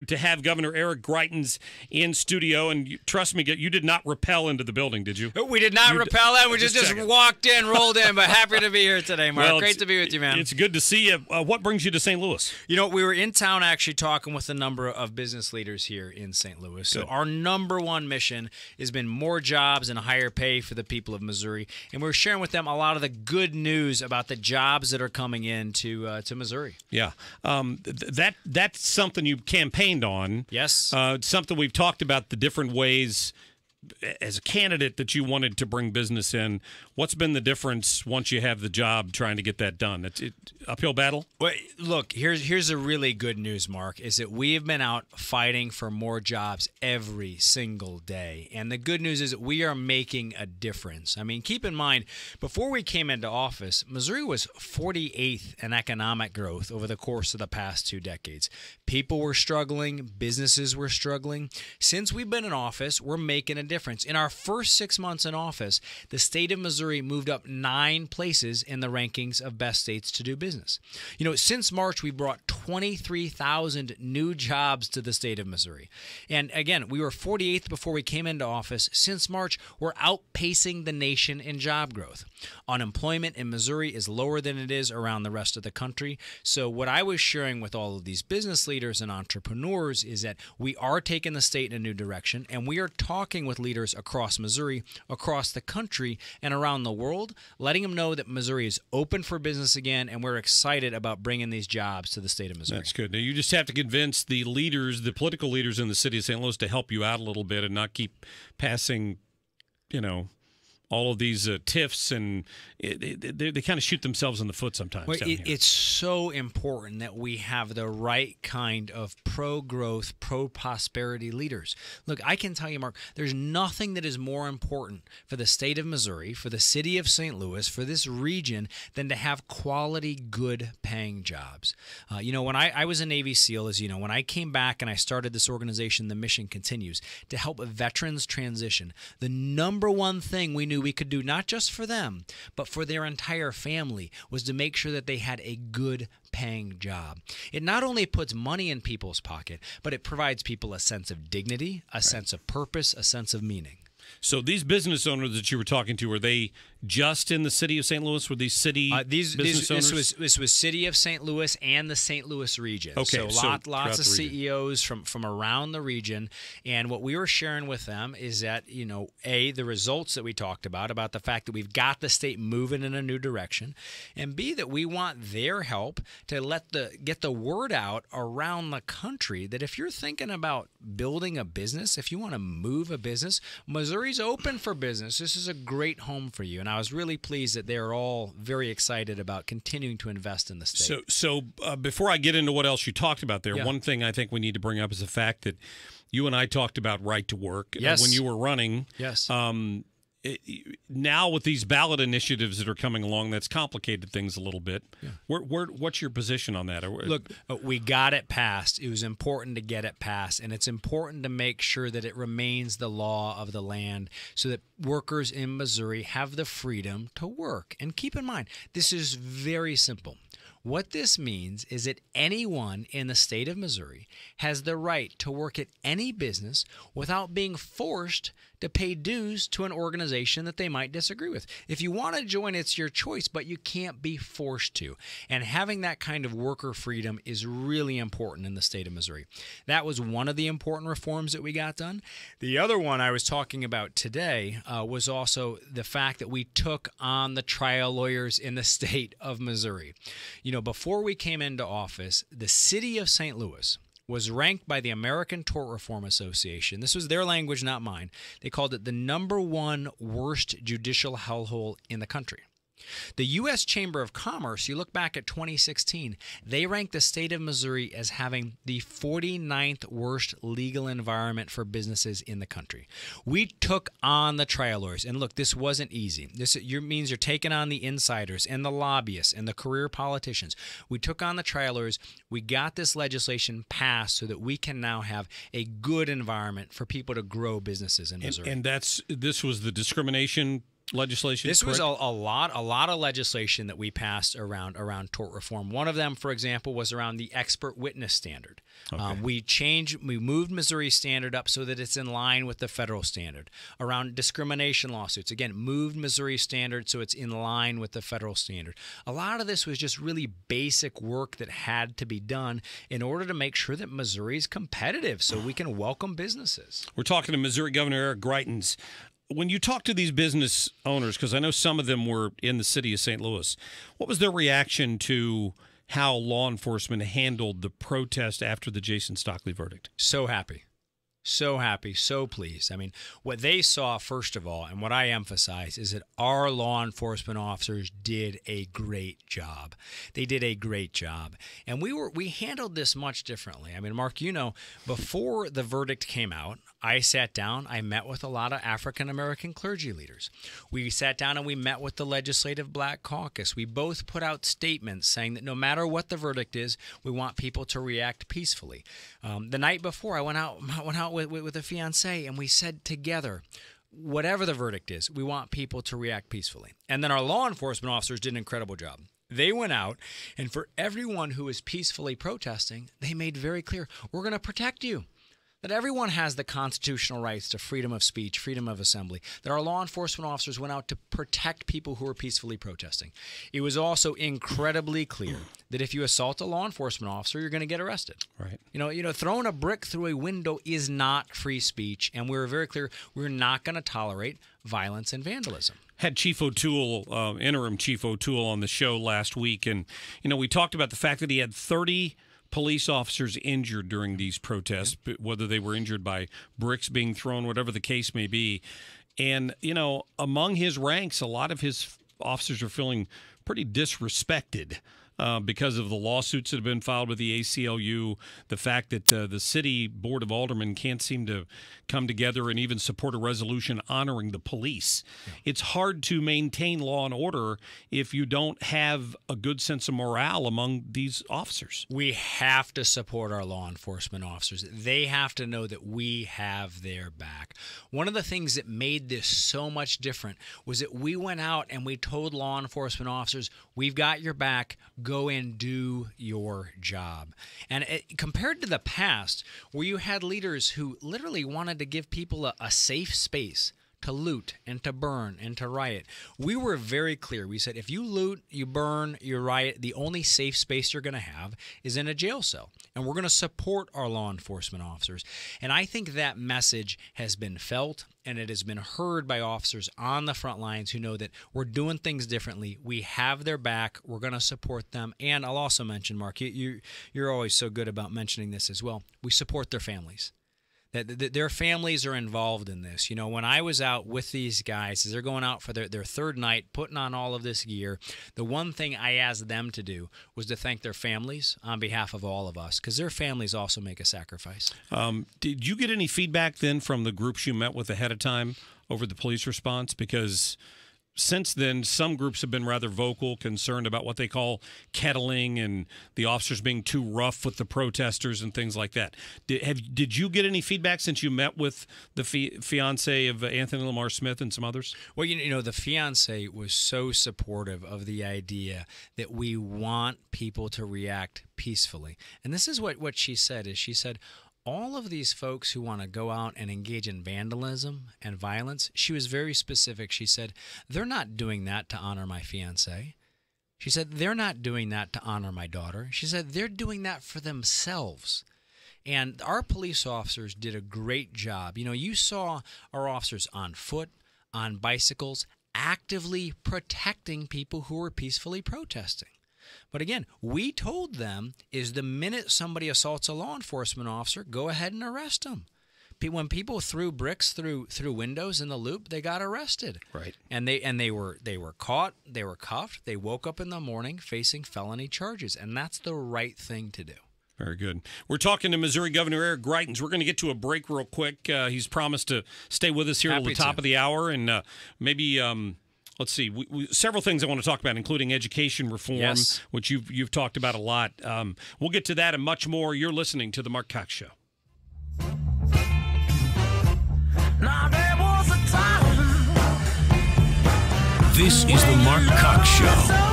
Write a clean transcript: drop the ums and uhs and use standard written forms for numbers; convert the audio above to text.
to have Governor Eric Greitens in studio. And trust me, you did not rappel into the building, did you? We did not rappel in. We just walked in, rolled in, but happy to be here today, Mark. Well, great to be with you, man. It's good to see you. What brings you to St. Louis? You know, we were in town actually talking with a number of business leaders here in St. Louis. So our number one mission has been more jobs and higher pay for the people of Missouri. And we're sharing with them a lot of the good news about the jobs that are coming in to Missouri. Yeah. That's something you campaigned on. Yes. Something we've talked about, the different ways as a candidate that you wanted to bring business in. What's been the difference once you have the job trying to get that done? It's uphill battle? Well, look, here's a really good news, Mark, is that we have been out fighting for more jobs every single day. And the good news is that we are making a difference. I mean, keep in mind, before we came into office, Missouri was 48th in economic growth over the course of the past 2 decades. People were struggling. Businesses were struggling. Since we've been in office, we're making a difference. In our first 6 months in office, the state of Missouri moved up 9 places in the rankings of best states to do business. You know, since March, we brought 23,000 new jobs to the state of Missouri. And again, we were 48th before we came into office. Since March, we're outpacing the nation in job growth. Unemployment in Missouri is lower than it is around the rest of the country. So what I was sharing with all of these business leaders and entrepreneurs is that we are taking the state in a new direction, and we are talking with leaders across Missouri, across the country, and around the world, letting them know that Missouri is open for business again, and we're excited about bringing these jobs to the state of Missouri. That's good. Now, you just have to convince the leaders, the political leaders in the city of St. Louis, to help you out a little bit and not keep passing, all of these tiffs, and they kind of shoot themselves in the foot sometimes. Well, it's so important that we have the right kind of pro-growth, pro-prosperity leaders. Look, I can tell you, Mark, there's nothing that is more important for the state of Missouri, for the city of St. Louis, for this region, than to have quality, good-paying jobs. When I was a Navy SEAL, as you know, when I came back and I started this organization, the mission continues, to help veterans transition. The number one thing we knew we could do, not just for them, but for their entire family, was to make sure that they had a good paying job. It not only puts money in people's pocket, but it provides people a sense of dignity, a sense of purpose, a sense of meaning. So these business owners that you were talking to, were they just in the city of St. Louis? Were these city business owners? This was city of St. Louis and the St. Louis region. Okay, so lots of CEOs from around the region. And what we were sharing with them is that, A, the results that we talked about the fact that we've got the state moving in a new direction, and B, that we want their help to get the word out around the country that if you're thinking about building a business, if you want to move a business, Missouri's open for business. This is a great home for you. And I was really pleased that they're all very excited about continuing to invest in the state. So before I get into what else you talked about there, one thing I think we need to bring up is the fact that you and I talked about right to work when you were running. Yes. Now with these ballot initiatives that are coming along, that's complicated things a little bit. Yeah. What's your position on that? Look, we got it passed. It was important to get it passed, and it's important to make sure that it remains the law of the land so that workers in Missouri have the freedom to work. And keep in mind, this is very simple. What this means is that anyone in the state of Missouri has the right to work at any business without being forced to pay dues to an organization that they might disagree with. If you want to join, it's your choice, but you can't be forced to. And having that kind of worker freedom is really important in the state of Missouri. That was one of the important reforms that we got done. The other one I was talking about today was also the fact that we took on the trial lawyers in the state of Missouri. Before we came into office, the city of St. Louis was ranked by the American Tort Reform Association. This was their language, not mine. They called it the #1 worst judicial hellhole in the country. The U.S. Chamber of Commerce, you look back at 2016, they ranked the state of Missouri as having the 49th worst legal environment for businesses in the country. We took on the trial lawyers. And look, this wasn't easy. This means you're taking on the insiders and the lobbyists and the career politicians. We took on the trial lawyers. We got this legislation passed so that we can now have a good environment for people to grow businesses in Missouri. And this was the discrimination legislation? This was correct? a lot of legislation that we passed around tort reform. One of them, for example, was around the expert witness standard. Okay. We moved Missouri's standard up so that it's in line with the federal standard. Around discrimination lawsuits, again, moved Missouri's standard so it's in line with the federal standard. A lot of this was just really basic work that had to be done in order to make sure that Missouri is competitive so we can welcome businesses. We're talking to Missouri Governor Eric Greitens. When you talk to these business owners, because I know some of them were in the city of St. Louis, what was their reaction to how law enforcement handled the protest after the Jason Stockley verdict? So happy, so pleased. I mean, what they saw, first of all, and what I emphasize, is that our law enforcement officers did a great job. They did a great job. And we handled this much differently. I mean, Mark, before the verdict came out, I sat down, I met with a lot of African-American clergy leaders. We sat down and we met with the Legislative Black Caucus. We both put out statements saying that no matter what the verdict is, we want people to react peacefully. The night before, I went out with a fiance, and we said together, whatever the verdict is, we want people to react peacefully. And then our law enforcement officers did an incredible job. They went out, and for everyone who was peacefully protesting, they made very clear, we're going to protect you. That everyone has the constitutional rights to freedom of speech, freedom of assembly, that our law enforcement officers went out to protect people who were peacefully protesting. It was also incredibly clear that if you assault a law enforcement officer, you're going to get arrested. Right. Throwing a brick through a window is not free speech, and we were very clear we're not going to tolerate violence and vandalism. Had Chief O'Toole, interim Chief O'Toole, on the show last week, and we talked about the fact that he had 30 police officers injured during these protests, whether they were injured by bricks being thrown, whatever the case may be. And, among his ranks, a lot of his officers are feeling pretty disrespected because of the lawsuits that have been filed with the ACLU, the fact that the city board of aldermen can't seem to come together and even support a resolution honoring the police. Yeah. It's hard to maintain law and order if you don't have a good sense of morale among these officers. We have to support our law enforcement officers. They have to know that we have their back. One of the things that made this so much different was that we went out and we told law enforcement officers, we've got your back. Go and do your job. And compared to the past, where you had leaders who literally wanted to give people a safe space to loot and to burn and to riot, we were very clear. We said, if you loot, you burn, you riot, the only safe space you're going to have is in a jail cell. And we're going to support our law enforcement officers. And I think that message has been felt, and it has been heard by officers on the front lines who know that we're doing things differently. We have their back. We're going to support them. And I'll also mention, Mark, you're always so good about mentioning this as well. We support their families. That their families are involved in this. When I was out with these guys, as they're going out for their third night, putting on all of this gear, the one thing I asked them to do was to thank their families on behalf of all of us, because their families also make a sacrifice. Did you get any feedback then from the groups you met with ahead of time over the police response? Because since then, some groups have been rather vocal, concerned about what they call kettling and the officers being too rough with the protesters and things like that. Did you get any feedback since you met with the fiance of Anthony Lamar Smith and some others? Well, the fiance was so supportive of the idea that we want people to react peacefully. And this is what she said, she said, all of these folks who want to go out and engage in vandalism and violence, she was very specific. She said, they're not doing that to honor my fiance. She said, they're not doing that to honor my daughter. She said, they're doing that for themselves. And our police officers did a great job. You saw our officers on foot, on bicycles, actively protecting people who were peacefully protesting. But again, we told them is the minute somebody assaults a law enforcement officer, go ahead and arrest them. When people threw bricks through windows in the Loop, they got arrested. Right. And they were caught, they were cuffed, they woke up in the morning facing felony charges, and that's the right thing to do. Very good. We're talking to Missouri Governor Eric Greitens. We're going to get to a break real quick. He's promised to stay with us here till the top of the hour, and maybe let's see. Several things I want to talk about, including education reform, yes, which you've talked about a lot. We'll get to that and much more. You're listening to The Mark Cox Show. Now there was a time This is the Mark Cox Show.